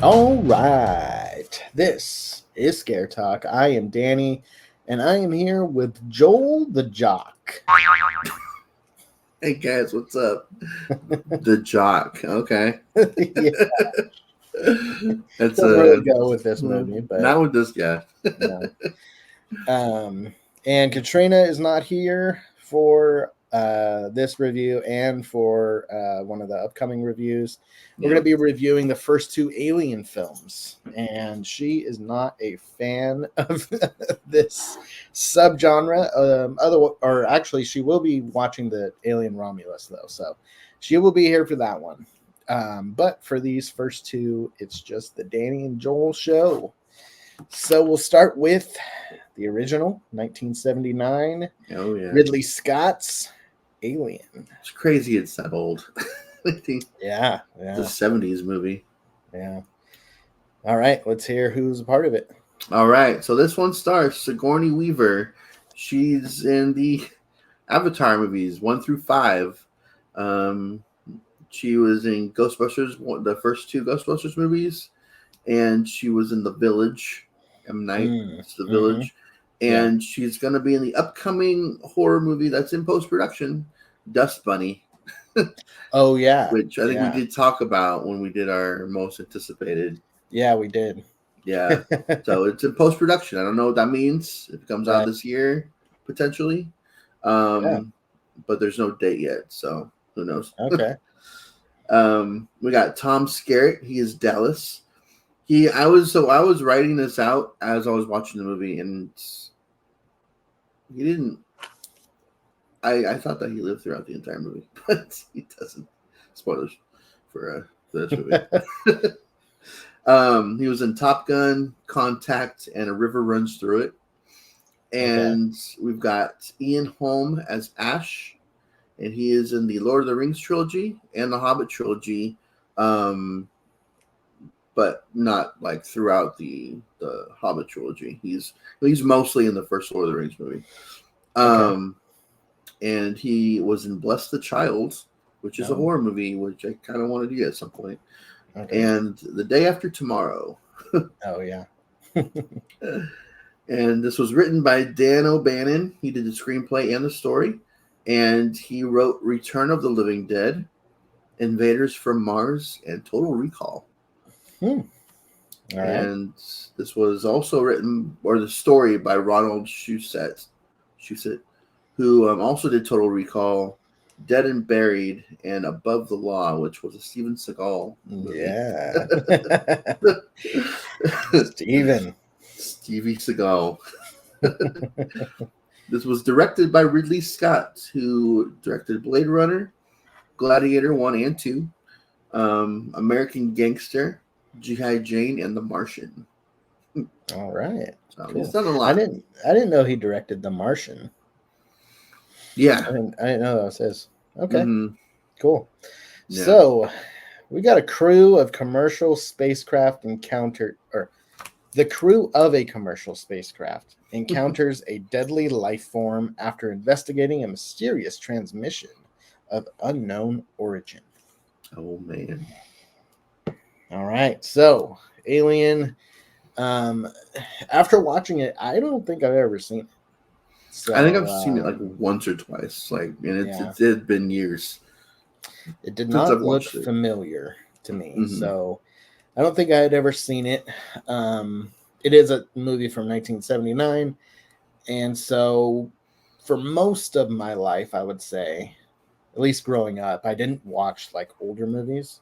All right. This is Scare Talk. I am Danny, and I am here with Joel the Jock. Hey guys, what's up? The Jock. Okay. Yeah, That's doesn't really go with this movie, but not with this guy. no. And Katrina is not here for this review and for one of the upcoming reviews. We're going to be reviewing the first two Alien films, and she is not a fan of this subgenre. Or actually, she will be watching the Alien Romulus though, so she will be here for that one. But for these first two, it's just the Danny and Joel show. So we'll start with the original 1979 Oh yeah. Ridley Scott's Alien. It's crazy it's that old. Yeah, It's a 70s movie. yeah. All right, let's hear who's a part of it. All right. So this one stars Sigourney Weaver. She's in the Avatar movies 1 through 5. She was in Ghostbusters, the first two Ghostbusters movies, and she was in The Village. M. Night, it's The Village. And she's going to be in the upcoming horror movie that's in post-production, Dust Bunny. Oh, yeah. Which I think we did talk about when we did our most anticipated. Yeah, we did. Yeah. So it's in post-production. I don't know what that means. If it comes out this year, potentially. But there's no date yet, so who knows? Okay. We got Tom Skerritt. He is Dallas. I was writing this out as I was watching the movie, and he didn't. I thought that he lived throughout the entire movie, but he doesn't. Spoilers for this movie. He was in Top Gun, Contact, and A River Runs Through It. And we've got Ian Holm as Ash, and he is in the Lord of the Rings trilogy and the Hobbit trilogy. But not like throughout the Hobbit trilogy. He's mostly in the first Lord of the Rings movie. And he was in Bless the Child, which is a horror movie, which I kind of wanted to get at some point. And The Day After Tomorrow. Oh, yeah. And this was written by Dan O'Bannon. He did the screenplay and the story. And he wrote Return of the Living Dead, Invaders from Mars, and Total Recall. All and this was also written, or the story, by Ronald Shusett, who also did Total Recall, Dead and Buried, and Above the Law, which was a Steven Seagal movie. Yeah. Stevie Seagal. This was directed by Ridley Scott, who directed Blade Runner, Gladiator 1 and 2, American Gangster, G.I. Jane, and The Martian. All right. So cool. He's done a lot. I didn't know he directed The Martian. Yeah. I didn't know that was his. Okay. Cool. Yeah. So we got a crew of commercial spacecraft the crew of a commercial spacecraft encounters a deadly life form after investigating a mysterious transmission of unknown origin. Oh, man. All right. So, Alien, after watching it, I don't think I've ever seen it. So, I think I've seen it like once or twice. Like, and it's been years. It did not look familiar to me. So, I don't think I had ever seen it. It is a movie from 1979. And so for most of my life, I would say, at least growing up, I didn't watch like older movies.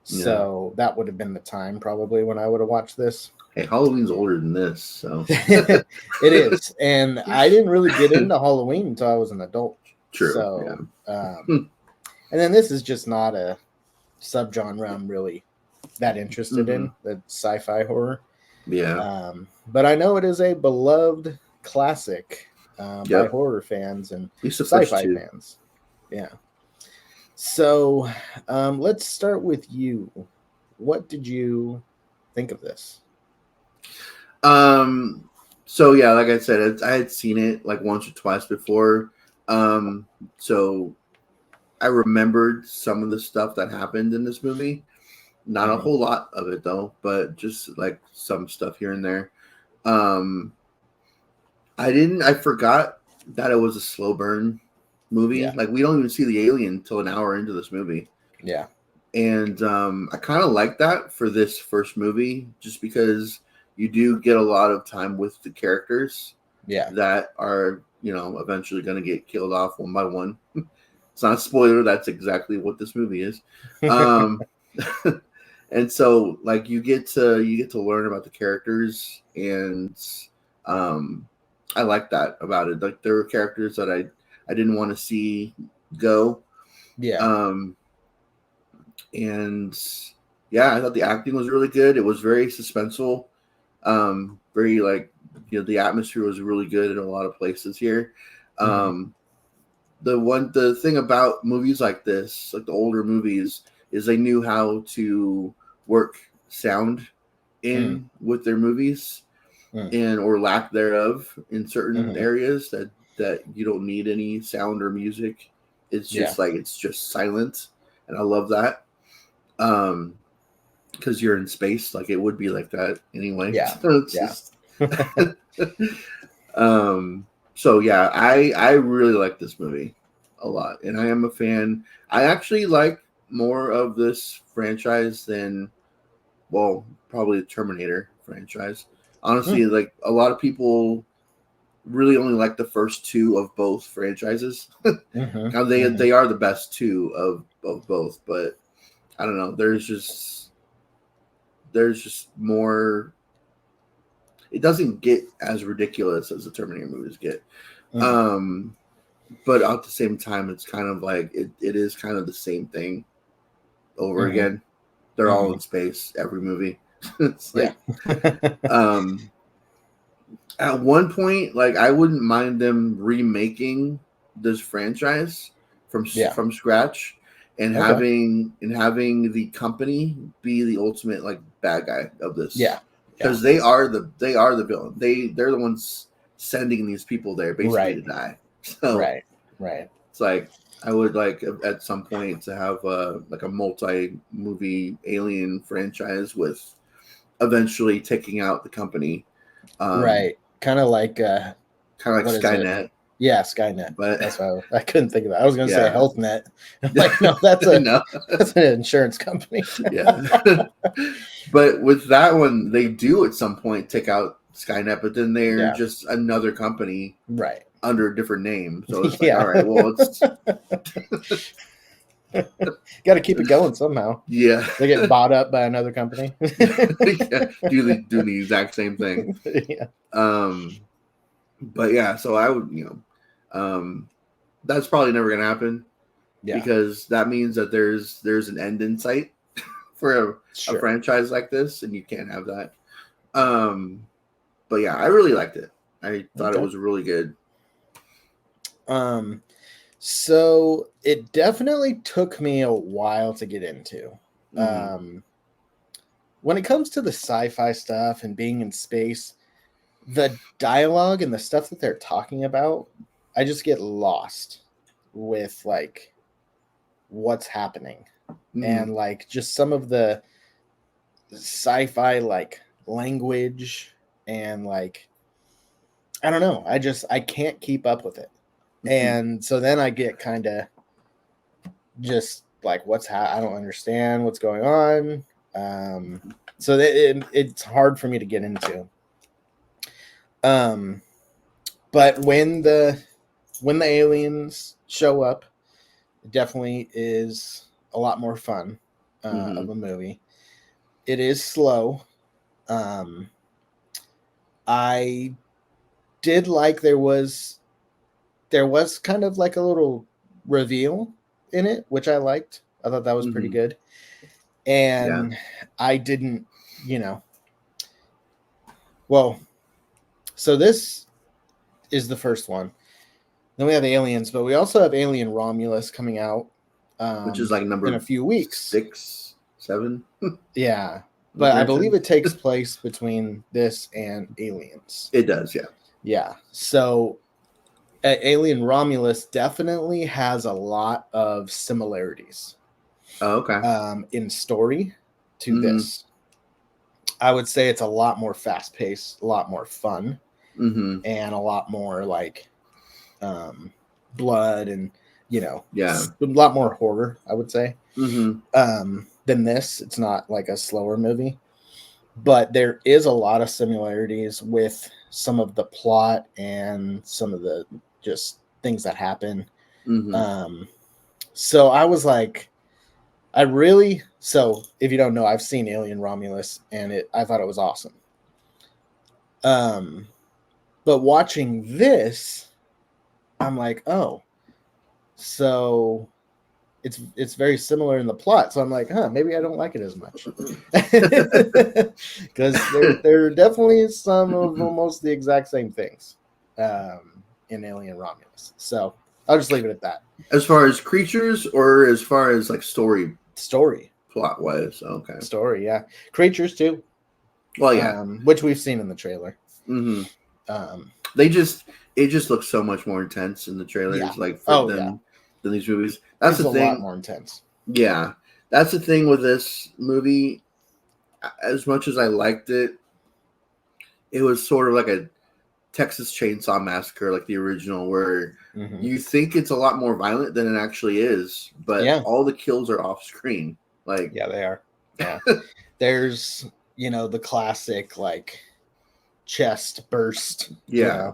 So that would have been the time probably when I would have watched this. Hey, Halloween's older than this, so. It is. And I didn't really get into Halloween until I was an adult. True. So, and then this is just not a subgenre I'm really that interested in, the sci-fi horror. Yeah. But I know it is a beloved classic by horror fans and sci-fi fans. Yeah. So let's start with you. What did you think of this? So yeah, like I said, I had seen it like once or twice before. So I remembered some of the stuff that happened in this movie. Not a Mhm. whole lot of it though, but just like some stuff here and there. Um, I forgot that it was a slow burn movie. Yeah. Like we don't even see the alien until an hour into this movie. Yeah. And I kind of like that for this first movie, just because you do get a lot of time with the characters Yeah. that are, eventually going to get killed off one by one. It's not a spoiler. That's exactly what this movie is. Um, and so, like, you get to learn about the characters, and I like that about it. Like, there were characters that I didn't want to see go. Yeah. Um, and yeah, I thought the acting was really good. It was very suspenseful. Very like the atmosphere was really good in a lot of places here. Mhm. Um, the thing about movies like this, like the older movies, is they knew how to work sound Mm. in with their movies Mm. and or lack thereum in certain Mhm. areas that you don't need any sound or music. Yeah. It's just silent, and I love that. Um, because you're in space, like it would be like that anyway. Yeah. So it's Yeah. just, so yeah, I really like this movie a lot, and I am a fan. I actually like more of this franchise than, well, probably the Terminator franchise. Honestly, Mm. like a lot of people really only like the first two of both franchises. Mhm. Now Mhm. they are the best two of both, but I don't know. There's just more. It doesn't get as ridiculous as the Terminator movies get. Mm. Um, but at the same time, it's kind of like it is kind of the same thing over Mhm. again. They're all Mhm. in space, every movie. It's Yeah. like um at one point, like I wouldn't mind them remaking this franchise Yeah. from scratch and Okay. having the company be the ultimate like bad guy of this, Yeah. Yeah. because they are the villain. They're the ones sending these people there basically Right. to die. So Right. Right. it's like I would like at some point to have like a multi movie alien franchise with eventually taking out the company. Right. Kind of like Kind of like what is it? Skynet. Yeah, Skynet. But That's what I couldn't think of that. I was going to say yeah, Health Net. I'm like, no, that's no, an insurance company. yeah. But with that one, they do at some point take out Skynet, but then they're Yeah. just another company Right. under a different name. So it's like, Yeah. all right, well, it's Got to keep it going somehow. yeah, They get bought up by another company. yeah, do the exact same thing. Yeah. But yeah, so I would, that's probably never gonna happen Yeah. because that means that there's an end in sight for a Sure. franchise like this, and you can't have that. But yeah, I really liked it. I thought it Okay. was really good. So it definitely took me a while to get into. Mhm. When it comes to the sci-fi stuff and being in space, the dialogue and the stuff that they're talking about, I just get lost with like what's happening Mhm. and like just some of the sci-fi like language and like I don't know, I can't keep up with it. Mhm. And so then I get kind of just like I don't understand what's going on. So it's hard for me to get into. But when the aliens show up, it definitely is a lot more fun of Mhm. a movie. It is slow. Um, I did like there was kind of like a little reveal in it, which I liked. I thought that was pretty Mhm. good. Yeah. And I didn't, you know, well, so this is the first one. Then we have Aliens, but we also have Alien Romulus coming out Which is like in a number few weeks. 6, 7. Yeah, The but I franchise. believe it takes place between this and Aliens. It does, yeah. Yeah, so Alien Romulus definitely has a lot of similarities Oh, okay. in story to this. I would say it's a lot more fast paced, a lot more fun, and a lot more like blood and a lot more horror, I would say, than this. It's not like a slower movie, but there is a lot of similarities with some of the plot and some of the just things that happen. So I was like, so if you don't know, I've seen Alien Romulus, and I thought it was awesome. But watching this, I'm like, oh, so it's very similar in the plot. So I'm like, maybe I don't like it as much. Because there definitely is some of almost the exact same things in Alien Romulus. So I'll just leave it at that. As far as creatures, or as far as like story plot wise? Okay, story, yeah. Creatures too. Well, yeah, which we've seen in the trailer. It just looks so much more intense in the trailers, than these movies. That's the thing. A lot more intense. Yeah, that's the thing with this movie. As much as I liked it, it was sort of like a Texas Chainsaw Massacre, like the original, where you think it's a lot more violent than it actually is, but all the kills are off screen. Like, yeah, they are. Yeah, there's the classic like chest burst. Yeah,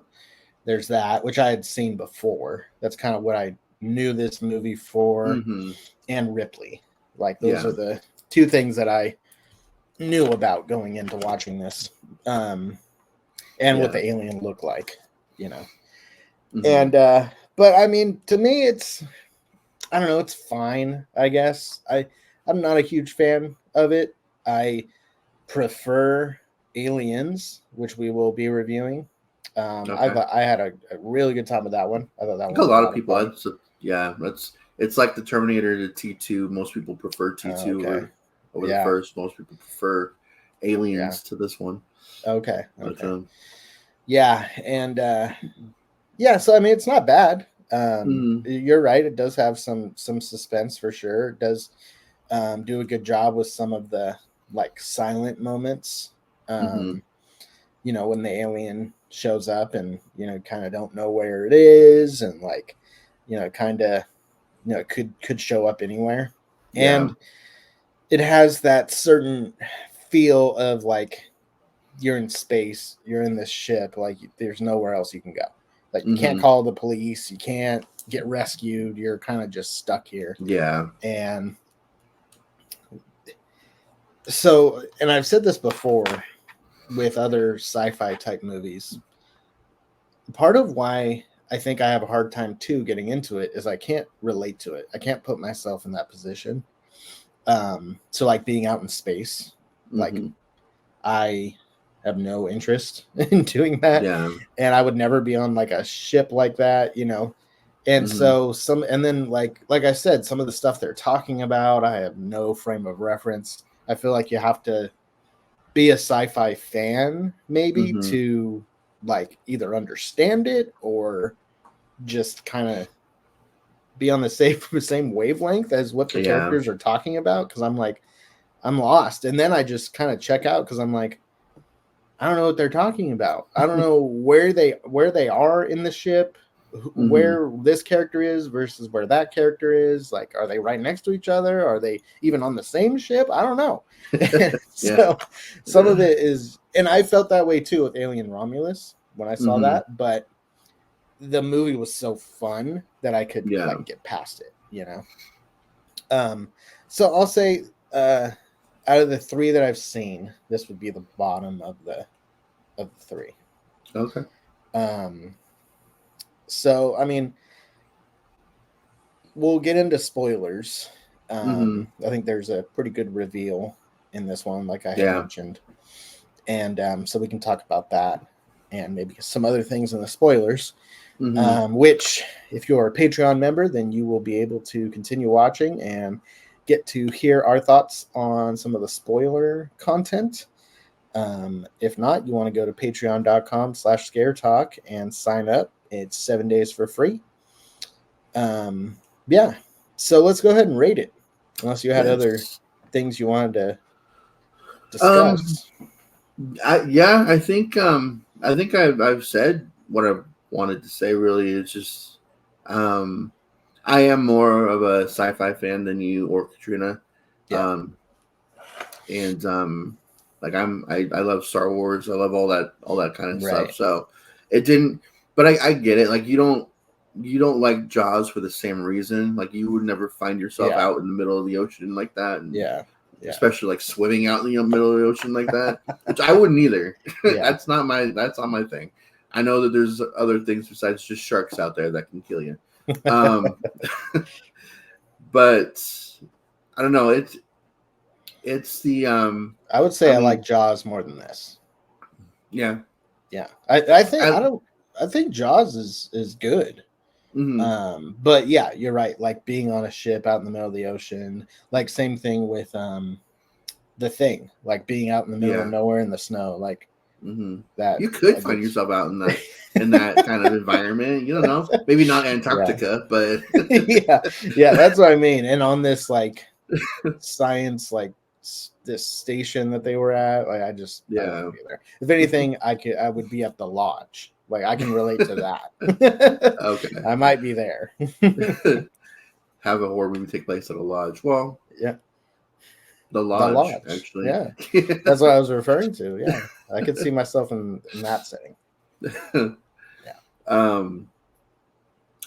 there's that, which I had seen before. That's kind of what I knew this movie for, and Ripley. Like those are the two things that I knew about going into watching this. And what the alien looked like, And but I mean, to me, it's I don't know, it's fine, I guess. I'm not a huge fan of it. I prefer Aliens, which we will be reviewing. I had a really good time with that one. I thought that one. A lot of people had. So, it's like the Terminator to T2. Most people prefer T2 over the first. Most people prefer Aliens to this one. Okay. Yeah, and so I mean, it's not bad. You're right; it does have some suspense for sure. It does do a good job with some of the like silent moments. When the alien shows up and kind of don't know where it is, and like kind of could show up anywhere, and it has that certain feel of like you're in space, you're in this ship, like there's nowhere else you can go. Like you can't call the police, you can't get rescued, you're kind of just stuck here. Yeah. And so, and I've said this before with other sci-fi type movies, part of why I think I have a hard time too getting into it is I can't relate to it. I can't put myself in that position. So like being out in space, like I have no interest in doing that. Yeah. And I would never be on like a ship like that, And so and then like I said, some of the stuff they're talking about, I have no frame of reference. I feel like you have to be a sci-fi fan maybe to like either understand it or just kind of be on the same wavelength as what the characters are talking about. Cause I'm like, I'm lost. And then I just kind of check out because I'm like, I don't know what they're talking about. I don't know where they are in the ship, where this character is versus where that character is. Like, are they right next to each other? Are they even on the same ship? I don't know. So some of it is, and I felt that way too with Alien Romulus when I saw that, but the movie was so fun that I could like get past it, So I'll say, out of the three that I've seen, this would be the bottom of the three. Okay. So I mean, we'll get into spoilers. I think there's a pretty good reveal in this one, like I had mentioned, and so we can talk about that and maybe some other things in the spoilers. Which, if you're a Patreon member, then you will be able to continue watching and get to hear our thoughts on some of the spoiler content. If not, you want to go to patreon.com/scaretalk and sign up. It's 7 days for free. So let's go ahead and rate it. Unless you had other things you wanted to discuss. I think I've said what I wanted to say. Really, it's just I am more of a sci-fi fan than you or Katrina. Yeah. And like I love Star Wars. I love all that kind of Right. stuff. So it didn't, but I get it. Like you don't like Jaws for the same reason. Like you would never find yourself Yeah. out in the middle of the ocean like that. And Yeah. especially like swimming out in the middle of the ocean like that, which I wouldn't either. Yeah. That's not my thing. I know that there's other things besides just sharks out there that can kill you. But I don't know. It's the I would say I mean, like Jaws more than this. Yeah. Yeah. I think Jaws is good. Mm-hmm. But yeah, you're right. Like being on a ship out in the middle of the ocean, like same thing with The Thing, like being out in the middle of nowhere in the snow, like that. You could find yourself out in that kind of environment. You don't know, maybe not Antarctica, but yeah, that's what I mean. And on this like science, like this station that they were at, like I don't wanna be there. If anything, I would be at the lodge. Like I can relate to that. Okay, I might be there. Have a horror movie take place at a lodge. Well, yeah. The lodge, actually. Yeah. That's what I was referring to. Yeah. I could see myself in that setting. Yeah.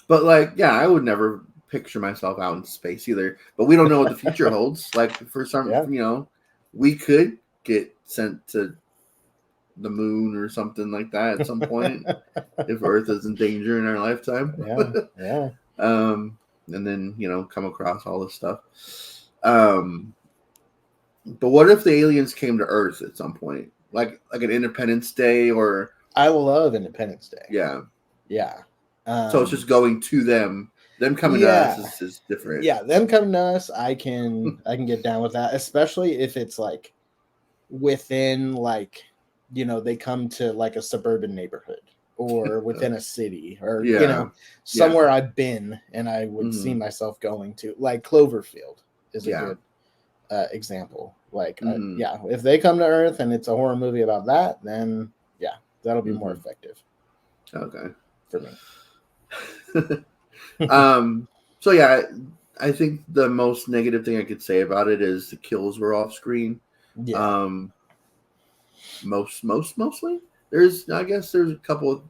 But like, yeah, I would never picture myself out in space either. But we don't know what the future holds. Like for some, we could get sent to the moon or something like that at some point if Earth is in danger in our lifetime. Yeah. And then come across all this stuff. But what if the aliens came to Earth at some point, like an Independence Day or? I love Independence Day. Yeah. Yeah. So it's just going to them. Them coming to us is different. Yeah, them coming to us, I can get down with that, especially if it's like within like they come to like a suburban neighborhood or within a city or somewhere I've been and I would see myself going to, like Cloverfield is a good example. Like if they come to Earth and it's a horror movie about that, then that'll be more effective. Okay, for me. So yeah, I think the most negative thing I could say about it is the kills were off screen. Yeah. Mostly. I guess there's a couple of,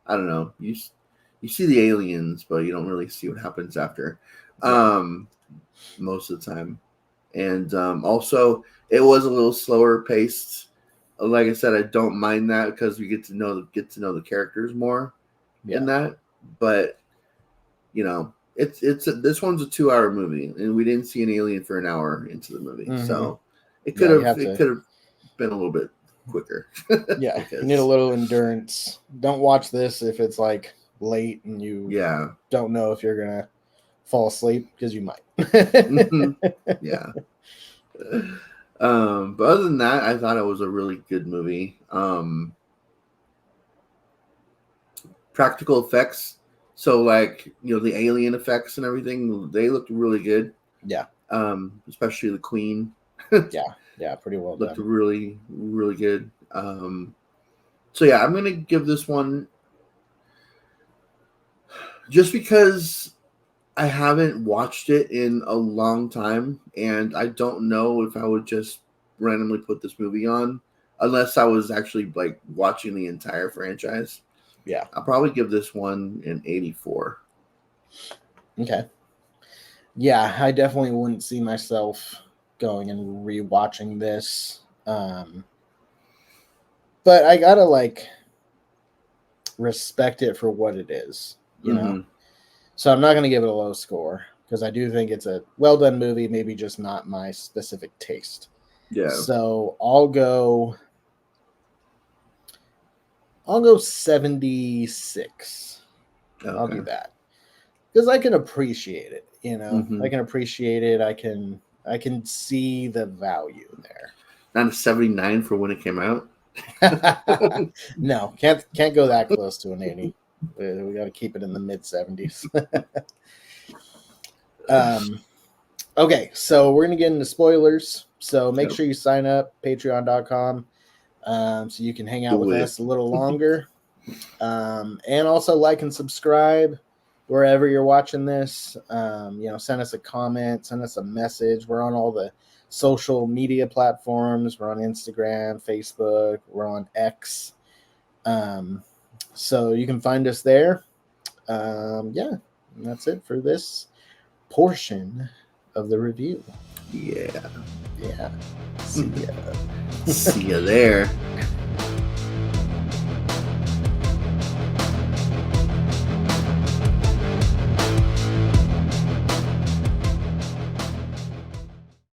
I don't know. You see the aliens, but you don't really see what happens after. Most of the time. And also it was a little slower paced. Like I said, I don't mind that because we get to know the characters more in that. But it's this one's a 2-hour movie, and we didn't see an alien for an hour into the movie, so it could have been a little bit quicker. Yeah, you need a little endurance. Don't watch this if it's like late and you don't know if you're gonna fall asleep, because you might. Yeah. But other than that, I thought it was a really good movie. Practical effects, so like the alien effects and everything, they looked really good. Yeah. Especially the Queen. Yeah, pretty well looked done. really, really good. So yeah, I'm gonna give this one just because I haven't watched it in a long time, and I don't know if I would just randomly put this movie on unless I was actually like watching the entire franchise. Yeah, I'll probably give this one an 84. Okay. Yeah, I definitely wouldn't see myself going and rewatching this. But I gotta like respect it for what it is, you know. So I'm not gonna give it a low score because I do think it's a well done movie, maybe just not my specific taste. Yeah. So I'll go 76. Okay. I'll do that because I can appreciate it. I can appreciate it. I can see the value there. Not a 79 for when it came out. No, can't go that close to an 80. We got to keep it in the mid 70s. Okay, so we're gonna get into spoilers So make Yep. sure you sign up, patreon.com, so you can hang out with us a little longer. And also like and subscribe wherever you're watching this. Send us a comment, send us a message. We're on all the social media platforms. We're on Instagram, Facebook, we're on X. So you can find us there. And that's it for this portion of the review. Yeah. Yeah. See ya. See you there.